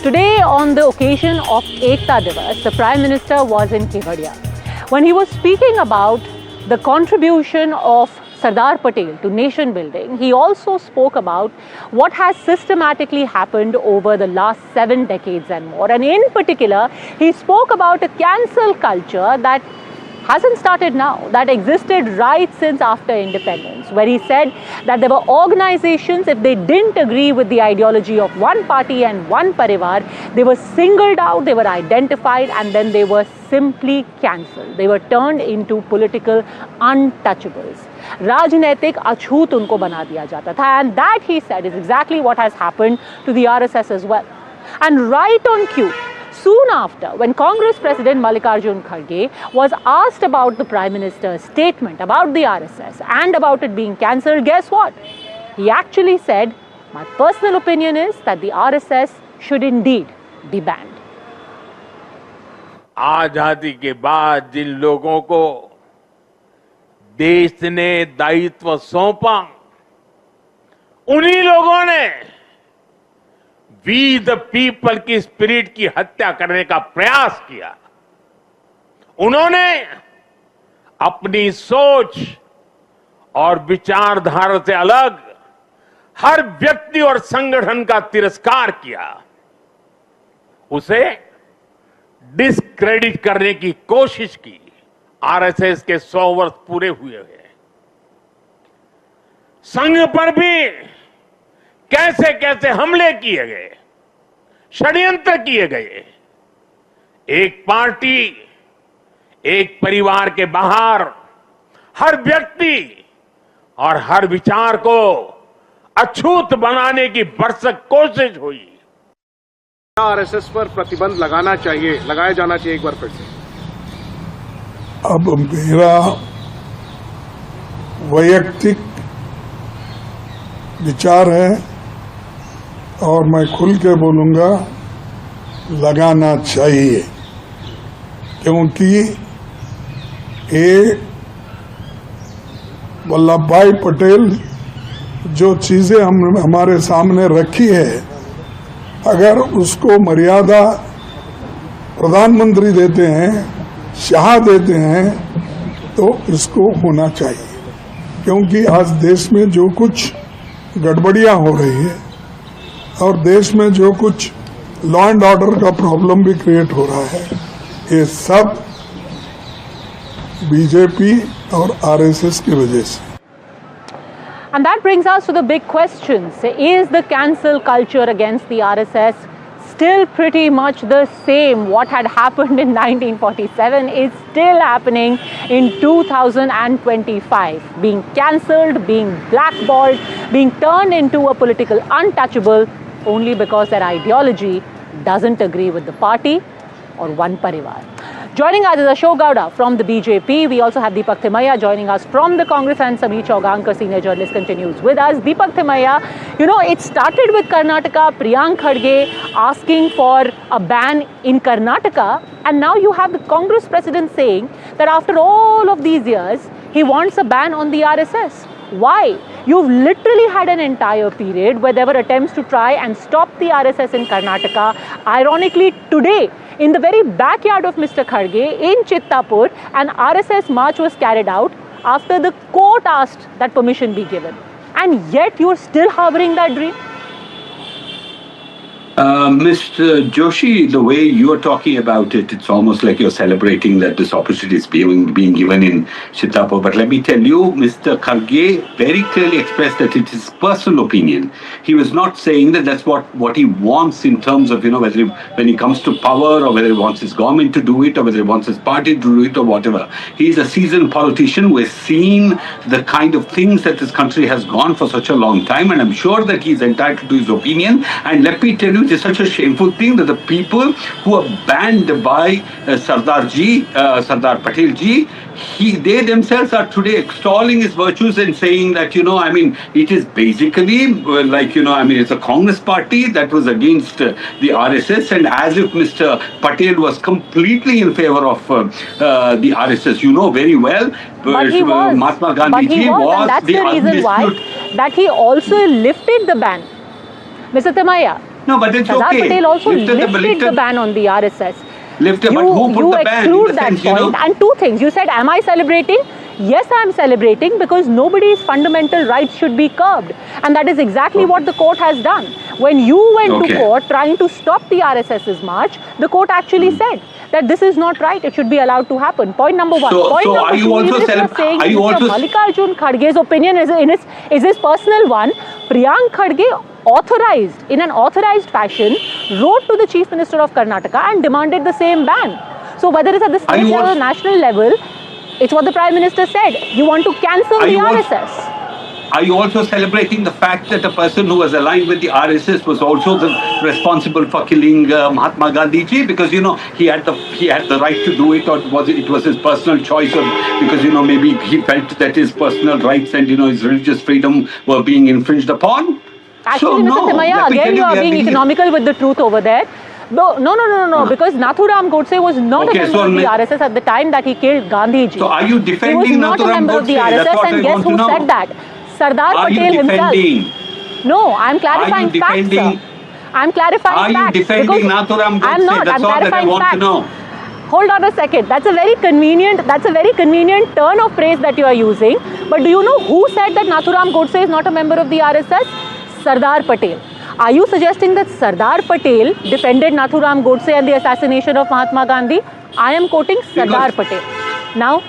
Today, on the occasion of Ekta Diwas, the Prime Minister was in Kevadia. When he was speaking about the contribution of Sardar Patel to nation building, he also spoke about what has systematically happened over the last 7 decades and more. And in particular, he spoke about a cancel culture that hasn't started now, that existed right since after independence, where he said that there were organizations, if they didn't agree with the ideology of one party and one parivar, they were singled out, they were identified, and then they were simply cancelled. They were turned into political untouchables. Rajnaitik achhoot unko bana diya jata tha, and that, he said, is exactly what has happened to the RSS as well. And right on cue, soon after, when Congress President Mallikarjun Kharge was asked about the Prime Minister's statement about the RSS and about it being cancelled, guess what? He actually said, my personal opinion is that the RSS should indeed be banned. आजादी के बाद जिन लोगों को देश ने दायित्व सौंपा, उन्हीं लोगों ने वी द पीपल की स्पिरिट की हत्या करने का प्रयास किया। उन्होंने अपनी सोच और विचारधारा से अलग हर व्यक्ति और संगठन का तिरस्कार किया, उसे डिस्क्रेडिट करने की कोशिश की। आरएसएस के 100 वर्ष पूरे हुए हैं। संघ पर भी कैसे कैसे हमले किए गए, षड्यंत्र किए गए। एक पार्टी, एक परिवार के बाहर हर व्यक्ति और हर विचार को अछूत बनाने की भरसक कोशिश हुई। आरएसएस पर प्रतिबंध लगाना चाहिए, लगाया जाना चाहिए एक बार फिर से। अब मेरा वैयक्तिक विचार है और मैं खुल के बोलूंगा, लगाना चाहिए, क्योंकि ये वल्लभ भाई पटेल जो चीजें हमारे सामने रखी है, अगर उसको मर्यादा प्रधानमंत्री देते हैं, शाह देते हैं, तो इसको होना चाहिए। क्योंकि आज देश में जो कुछ गड़बड़ियां हो रही है और देश में जो कुछ लॉ एंड ऑर्डर का प्रॉब्लम भी क्रिएट हो रहा है, ये सब बीजेपी और आरएसएस की वजह से। And that brings us to the big questions. Is the cancel culture against the RSS still pretty much the same? What had happened in 1947 is still happening in 2025. Being cancelled, being blackballed, being turned into a political untouchable only because their ideology doesn't agree with the party or one parivar. Joining us is Ashok Gowda from the BJP. We also have Deepak Thimaiya joining us from the Congress, and Sameer Chaugankar, senior journalist, continues with us. Deepak Thimaiya, it started with Karnataka, Priyank Kharge asking for a ban in Karnataka, and now you have the Congress president saying that after all of these years, he wants a ban on the RSS. Why? You've literally had an entire period where there were attempts to try and stop the RSS in Karnataka. Ironically, today, in the very backyard of Mr. Kharge in Chittapur, an RSS march was carried out after the court asked that permission be given. And yet you're still harboring that dream? Mr. Joshi, the way you're talking about it, it's almost like you're celebrating that this opportunity is being given in Chittapur. But let me tell you, Mr. Kharge very clearly expressed that it is personal opinion. He was not saying that that's what he wants in terms of, whether when he comes to power, or whether he wants his government to do it, or whether he wants his party to do it, or whatever. He's a seasoned politician who has seen the kind of things that this country has gone for such a long time, and I'm sure that he's entitled to his opinion. And let me tell you, it is such a shameful thing that the people who are banned by Sardar Patel ji, they themselves are today extolling his virtues and saying that, it is basically it's a Congress party that was against the RSS, and as if Mr. Patel was completely in favor of the RSS. You know very well, Mahatma Gandhi ji was, and that's the reason why that he also lifted the ban. Mr. Thimaiya, No, but it's Sardar okay. Patel also lifted the ban on the RSS. But who put the ban? You exclude that point. And two things. You said, am I celebrating? Yes, I am celebrating because nobody's fundamental rights should be curbed. And that is exactly what the court has done. When you went to court trying to stop the RSS's march, the court actually said that this is not right. It should be allowed to happen. Point number one. Point number are you two, also saying Mr. Mallikarjun Kharge's opinion is his personal one. Priyank Kharge authorized, in an authorized fashion, wrote to the Chief Minister of Karnataka and demanded the same ban. So whether it's at the state level or national level, it's what the Prime Minister said. You want to cancel the RSS. Are you also celebrating the fact that a person who was aligned with the RSS was also responsible for killing Mahatma Gandhi ji? Because, you know, he had the right to do it, or it was his personal choice, or because, you know, maybe he felt that his personal rights and, you know, his religious freedom were being infringed upon? Actually, Mr. Timaya, again you are being economical with the truth over there. No, because Nathuram Godse was not a member of the RSS at the time that he killed Gandhi ji. So are you defending He was not a member of the RSS, and guess who said that? Sardar Patel himself. No, I'm clarifying facts, sir. I'm clarifying facts. Are you defending Nathuram Godse? I'm not. That's I'm all that I clarifying want facts. to know. Hold on a second. That's a very convenient turn of phrase that you are using. But do you know who said that Nathuram Godse is not a member of the RSS? Sardar Patel. Are you suggesting that Sardar Patel defended Nathuram Godse and the assassination of Mahatma Gandhi? I am quoting Sardar Patel. Now?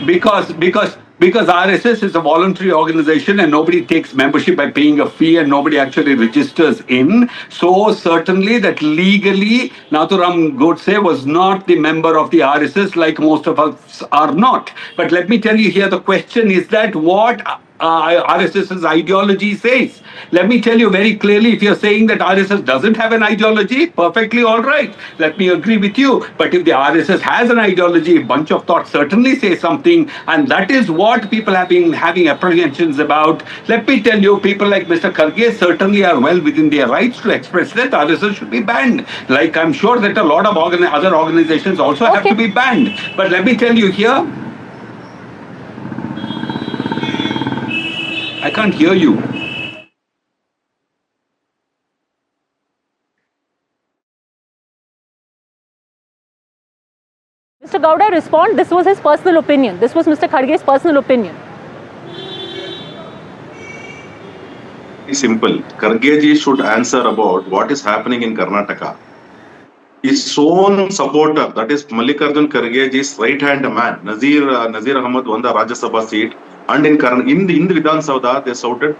Because RSS is a voluntary organization and nobody takes membership by paying a fee and nobody actually registers in. So certainly that legally Nathuram Godse was not the member of the RSS like most of us are not. But let me tell you here, the question is that what RSS's ideology says. Let me tell you very clearly, if you're saying that RSS doesn't have an ideology, perfectly all right. Let me agree with you. But if the RSS has an ideology, a bunch of thoughts certainly say something, and that is what people have been having apprehensions about. Let me tell you, people like Mr. Kharge certainly are well within their rights to express that RSS should be banned. Like I'm sure that a lot of other organizations also have to be banned. But let me tell you here, I can't hear you. Mr. Gowda, respond. This was his personal opinion. This was Mr. Kharge's personal opinion. Simple. Kharge should answer about what is happening in Karnataka. His own supporter, that is Mallikarjun Kharge's right-hand man, Nazir Ahmad won the Rajya Sabha seat, and in the Vidhan Sabha they shouted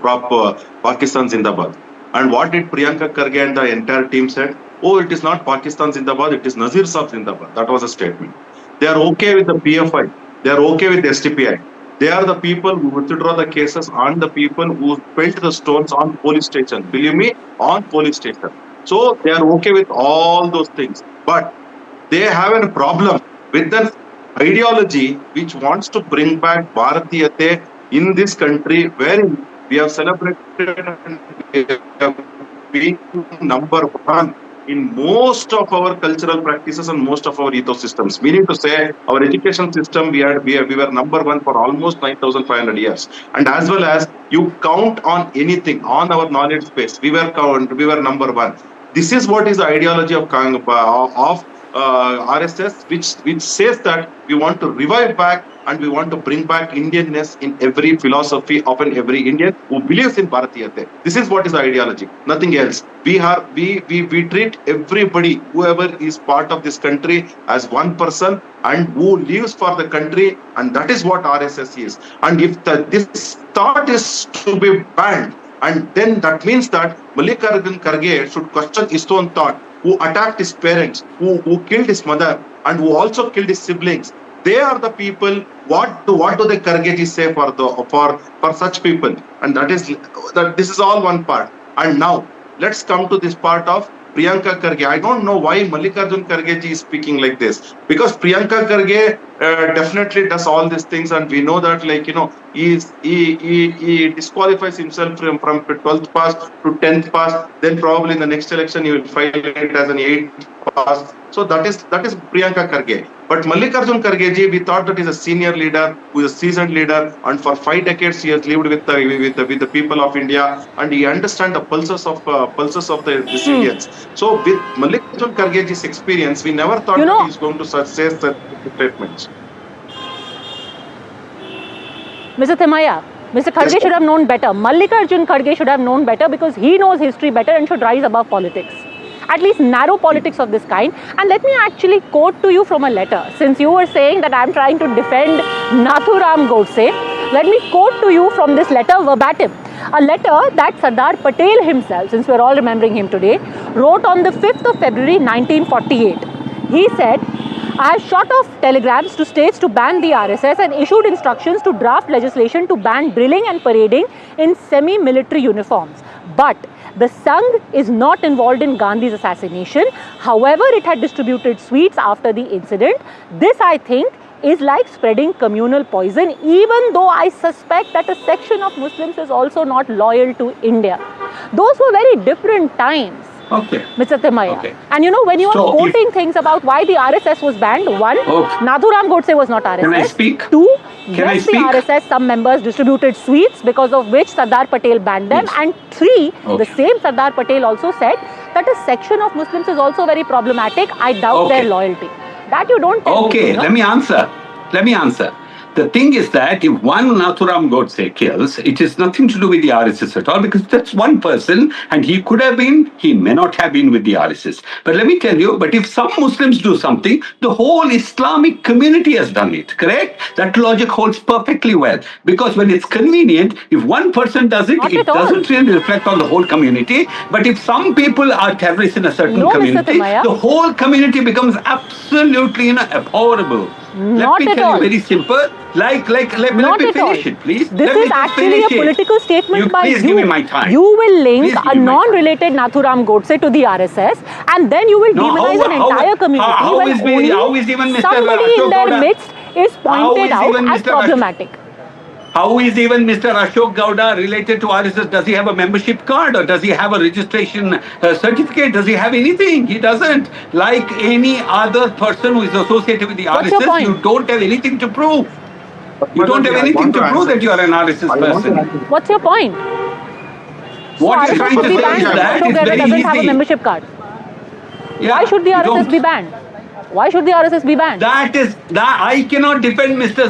Pakistan Zindabad. And what did Priyanka Kharge and the entire team said? Oh, it is not Pakistan Zindabad, it is Nazir Sahab Zindabad. That was a statement. They are okay with the PFI. They are okay with STPI. They are the people who withdraw the cases and the people who spilled the stones on police station. Believe me, on police station. So they are okay with all those things. But they have a problem with an ideology which wants to bring back Bharatiyate in this country, wherein we have celebrated and we have been number one in most of our cultural practices and most of our ecosystems. Meaning to say, our education system, we were number one for almost 9,500 years. And as well as you count on anything, on our knowledge space, we were number one. This is what is the ideology of RSS, which says that we want to revive back and we want to bring back Indianness in every philosophy of every Indian who believes in Bharatiyate. This is what is the ideology, nothing else. We treat everybody, whoever is part of this country, as one person and who lives for the country, and that is what RSS is. And if this thought is to be banned, and then that means that Mallikarjun Kharge should question his own thought, who attacked his parents, who killed his mother, and who also killed his siblings. They are the people. What do the Kharge say for such people? And this is all one part. And now let's come to this part of Priyanka Kharge. I don't know why Mallikarjun Kharge is speaking like this, because Priyanka Kharge definitely does all these things, and we know that, like, you know, he disqualifies himself from 12th pass to 10th pass. Then probably in the next election he will file it as an 8th past. So that is Priyanka Kharge. But Mallikarjun Kharge ji, we thought that is a senior leader, who is a seasoned leader, and for 5 decades he has lived with the people of India, and he understands the pulses of the Indians. So with Mallikarjun Kharge ji's experience, we never thought that he is going to say such statements. Mr. Thimaiya, Mr. Kharge should have known better. Mallikarjun Kharge should have known better because he knows history better and should rise above politics. At least narrow politics of this kind. And let me actually quote to you from a letter. Since you were saying that I am trying to defend Nathuram Godse, let me quote to you from this letter verbatim. A letter that Sardar Patel himself, since we are all remembering him today, wrote on the 5th of February 1948. He said, I have shot off telegrams to states to ban the RSS and issued instructions to draft legislation to ban drilling and parading in semi-military uniforms. But the Sangh is not involved in Gandhi's assassination. However, it had distributed sweets after the incident. This, I think, is like spreading communal poison, even though I suspect that a section of Muslims is also not loyal to India. Those were very different times. Okay. Mr. Thimaiya. Okay. And you know, when you are quoting things about why the RSS was banned, one, Nathuram Godse was not RSS. Can I speak? Two, Can I yes, speak? the RSS, some members distributed sweets because of which Sardar Patel banned them. Yes. And three, the same Sardar Patel also said that a section of Muslims is also very problematic. I doubt their loyalty. That you don't tell me, you know? Let me answer. The thing is that if one Nathuram Godse kills, it is nothing to do with the RSS at all, because that's one person and he could have been, he may not have been with the RSS. But let me tell you, but if some Muslims do something, the whole Islamic community has done it, correct? That logic holds perfectly well. Because when it's convenient, if one person does it, it doesn't really reflect on the whole community. But if some people are terrorists in a certain community, the whole community becomes absolutely abhorrible. Let me tell you very simple. Let me finish it, please. This is actually a political statement by you. Please give me my time. You will link a non-related Nathuram Godse to the RSS, and then you will demonize an entire community when somebody in their midst is pointed out as problematic. How is even Mr. Ashok Gowda related to RSS? Does he have a membership card or does he have a registration certificate? Does he have anything? He doesn't. Like any other person who is associated with the RSS, you don't have anything to prove. You don't have anything to prove that you are an RSS person. What's your point? What you're trying to say is that it's very doesn't easy. have a membership card. Yeah, why should the RSS be banned? Why should the RSS be banned? That I cannot defend Mr.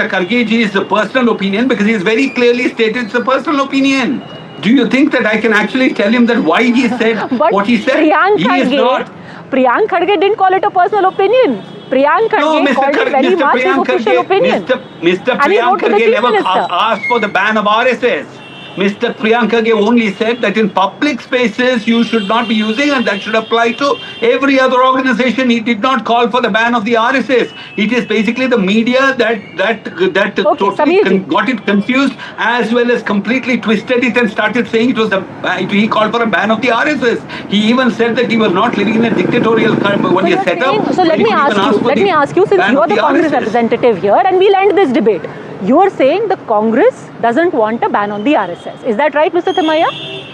Kharge ji's personal opinion, because he has very clearly stated it's a personal opinion. Do you think that I can actually tell him that why he said what he said? Priyank Kharge didn't call it a personal opinion. Priyank Kharge called it very much his official opinion. Mr. Priyank Kharge never asked for the ban of RSS. Mr. Priyank Kharge only said that in public spaces you should not be using, and that should apply to every other organization. He did not call for the ban of the RSS. It is basically the media that totally got it confused, as well as completely twisted it and started saying it was he called for a ban of the RSS. He even said that he was not living in a dictatorial when he set up. So let me ask you, since you are the Congress representative here, and we'll end this debate. You are saying the Congress doesn't want a ban on the RSS. Is that right, Mr. Thimaiya?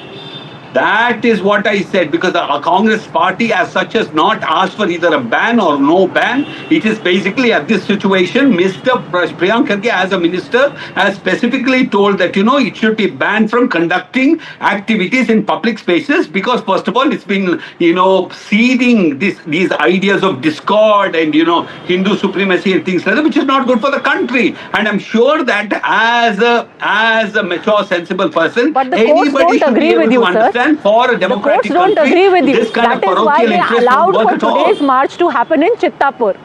That is what I said, because the Congress party as such has not asked for either a ban or no ban. It is basically at this situation, Mr. Priyank Kharge as a minister has specifically told that, it should be banned from conducting activities in public spaces, because first of all, it's been, seeding these ideas of discord and, Hindu supremacy and things like that, which is not good for the country. And I'm sure that as a mature, sensible person, anybody should be able to understand. For a democratic the courts don't agree with you. This kind that of is why they allowed for today's march to happen in Chittapur.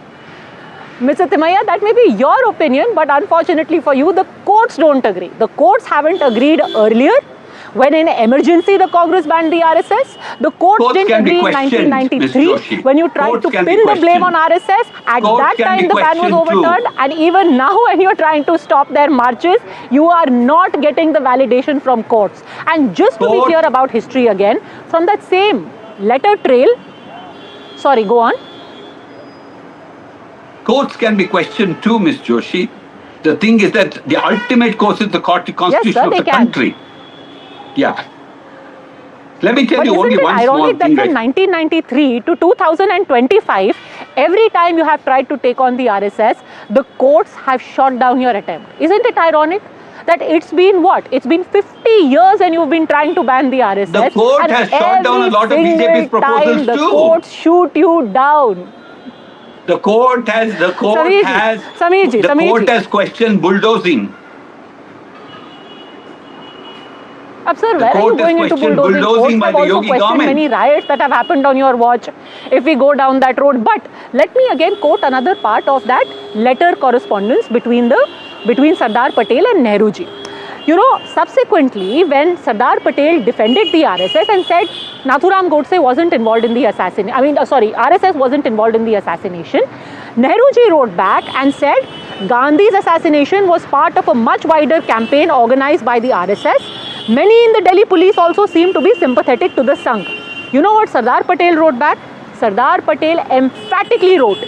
Mr. Thimaiya, that may be your opinion, but unfortunately for you, the courts don't agree. The courts haven't agreed earlier. When in emergency the Congress banned the RSS, the courts didn't agree in 1993 when you tried to pin the blame on RSS. At that time the ban was overturned, and even now when you're trying to stop their marches, you are not getting the validation from courts. And just to be clear about history again, from that same letter trail, sorry, go on. Courts can be questioned too, Ms. Joshi. The thing is that the ultimate course is the constitution of the country. Yeah. Let me tell But you only isn't it one small ironic that thing. from 1993 to 2025, every time you have tried to take on the RSS, the courts have shot down your attempt? Isn't it ironic that it's been what? It's been 50 years and you've been trying to ban the RSS. The court and has shot down a lot of every BJP's single proposals time the too. courts shoot you down. The court has questioned bulldozing. Sir, The where are you court has going into questioned bulldozing? bulldozing by Courts have the also Yogi questioned government. many riots that have happened on your watch if we go down that road. But let me again quote another part of that letter correspondence between Sardar Patel and Nehruji. You know, subsequently, when Sardar Patel defended the RSS and said Nathuram Godse wasn't involved in the assassination, RSS wasn't involved in the assassination, Nehruji wrote back and said Gandhi's assassination was part of a much wider campaign organized by the RSS. Many in the Delhi police also seemed to be sympathetic to the Sangh. You know what Sardar Patel wrote back? Sardar Patel emphatically wrote,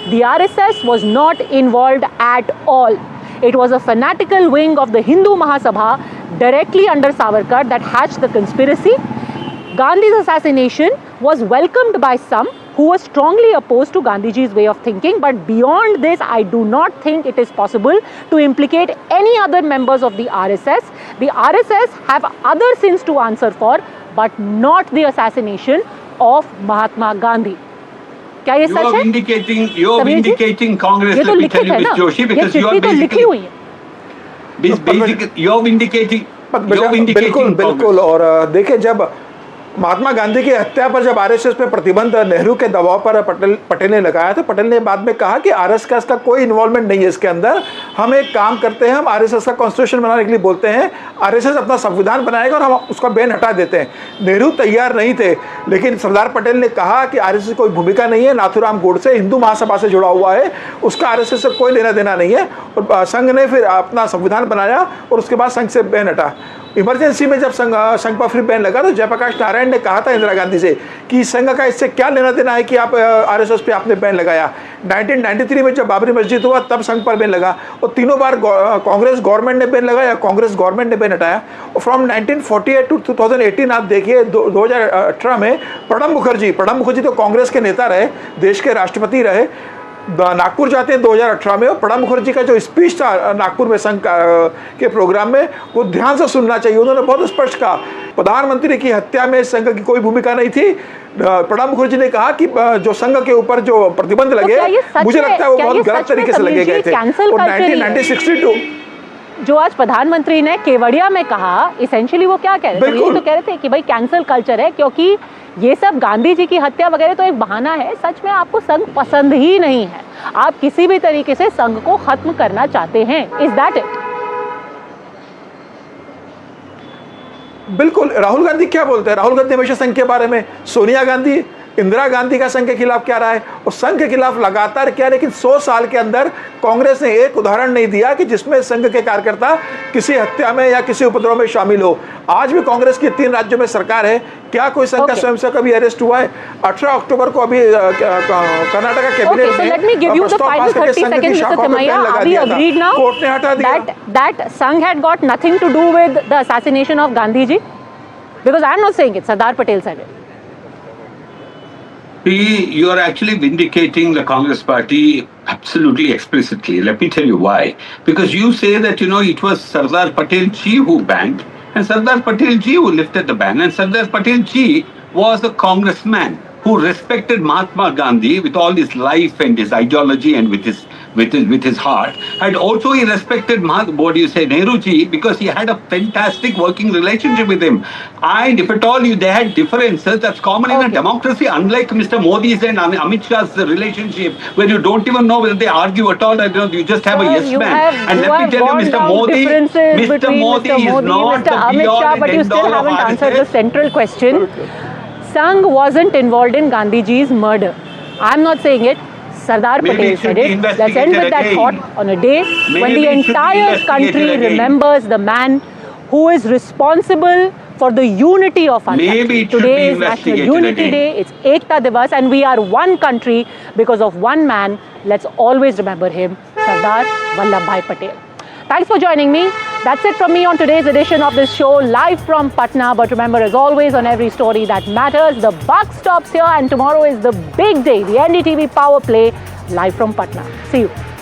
the RSS was not involved at all. It was a fanatical wing of the Hindu Mahasabha directly under Savarkar that hatched the conspiracy. Gandhi's assassination was welcomed by some who were strongly opposed to Gandhiji's way of thinking, but beyond this, I do not think it is possible to implicate any other members of the RSS. The RSS have other sins to answer for, but not the assassination of Mahatma Gandhi. क्या ये सच है? You're vindicating Congress, let me tell you, Ms. Joshi, because you are basically you're vindicating बिल्कुल और देखिए जब महात्मा गांधी की हत्या पर जब आरएसएस पे प्रतिबंध नेहरू के दबाव पर पटेल ने लगाया तो पटेल ने बाद में कहा कि आरएसएस का कोई इन्वॉल्वमेंट नहीं है इसके अंदर। हम एक काम करते हैं, हम आरएसएस का कॉन्स्टिट्यूशन बनाने के लिए बोलते हैं, आरएसएस अपना संविधान बनाएगा और हम उसका बैन हटा देते हैं। नेहरू तैयार नहीं थे, लेकिन सरदार पटेल ने कहा कि आरएसएस की कोई भूमिका नहीं है, नाथूराम गोडसे हिंदू महासभा से जुड़ा हुआ है, उसका आरएसएस से कोई लेना देना नहीं है। और संघ ने फिर अपना संविधान बनाया और उसके बाद संघ से बैन हटा। इमरजेंसी में जब संघ पर फिर बैन लगा तो जयप्रकाश नारायण ने कहा था इंदिरा गांधी से कि संघ का इससे क्या लेना देना है कि आप आरएसएस पे आपने बैन लगाया। 1993 में जब बाबरी मस्जिद हुआ तब संघ पर बैन लगा और तीनों बार कांग्रेस गवर्नमेंट ने बैन लगाया, कांग्रेस गवर्नमेंट ने बैन हटाया। और फ्रॉम 1948 टू 2018 आप देखिए 2018 में प्रणब मुखर्जी तो कांग्रेस के नेता रहे, देश के राष्ट्रपति रहे, नागपुर जाते हैं 2018 में। और प्रणब मुखर्जी का जो स्पीच था नागपुर में संघ के प्रोग्राम में वो ध्यान से सुनना चाहिए। उन्होंने बहुत स्पष्ट कहा प्रधानमंत्री की हत्या में संघ की कोई भूमिका नहीं थी। प्रणब मुखर्जी ने कहा कि जो संघ के ऊपर जो प्रतिबंध लगे मुझे लगता है वो बहुत गलत तरीके से लगे गए थे। और 1962 जो आज प्रधानमंत्री ने केवड़िया में कहा, इसेंशियली वो क्या कह रहे थे? ये तो कह रहे थे कि भाई कैंसल कल्चर है क्योंकि ये सब गांधी जी की हत्या वगैरह तो एक बहाना है। सच में आपको संघ पसंद ही नहीं है, आप किसी भी तरीके से संघ को खत्म करना चाहते हैं। Is that it? बिल्कुल। राहुल गांधी क्या बोलते हैं? राहुल गांधी हमेशा संघ के बारे में, सोनिया गांधी, इंदिरा गांधी का संघ के खिलाफ क्या रहा है और संघ के खिलाफ लगातार क्या, लेकिन 100 साल के अंदर कांग्रेस ने एक उदाहरण नहीं दिया कि जिसमें संघ के कार्यकर्ता किसी हत्या में या किसी उपद्रव में शामिल हो। आज भी कांग्रेस की 3 राज्यों में सरकार है, क्या कोई संघ का स्वयंसेवक अभी अरेस्ट हुआ है? 18 अक्टूबर को अभी कर्नाटक कैबिनेट में प्रस्ताव पास करके संघ की शाखाओं पर बैन लगा दिया था, कोर्ट ने हटा दिया। That Sangh had got nothing to do with the assassination of Gandhi ji, because I am not saying it, Sardar Patel said it. You are actually vindicating the Congress party absolutely explicitly. Let me tell you why. Because you say that, it was Sardar Patel ji who banned and Sardar Patel ji who lifted the ban. And Sardar Patel ji was a congressman who respected Mahatma Gandhi with all his life and his ideology and with his heart. And also he respected Nehru ji because he had a fantastic working relationship with him. And if at all they had differences, that's common in a democracy, unlike Mr. Modi's and Amit Shah's relationship, where you don't even know whether they argue at all, you just have a yes man. And let me tell you, Mr. Modi is not the be-all and but you still haven't answered the central question. Sangh wasn't involved in Gandhiji's murder. I'm not saying it. Sardar Patel said it. Let's end with that thought on a day when the entire country remembers the man who is responsible for the unity of our country. Today is National Unity Day. It's Ekta Diwas, and we are one country because of one man. Let's always remember him, Sardar Vallabhbhai Patel. Thanks for joining me. That's it from me on today's edition of this show, live from Patna. But remember, as always, on every story that matters, the buck stops here, and tomorrow is the big day, the NDTV Power Play, live from Patna. See you.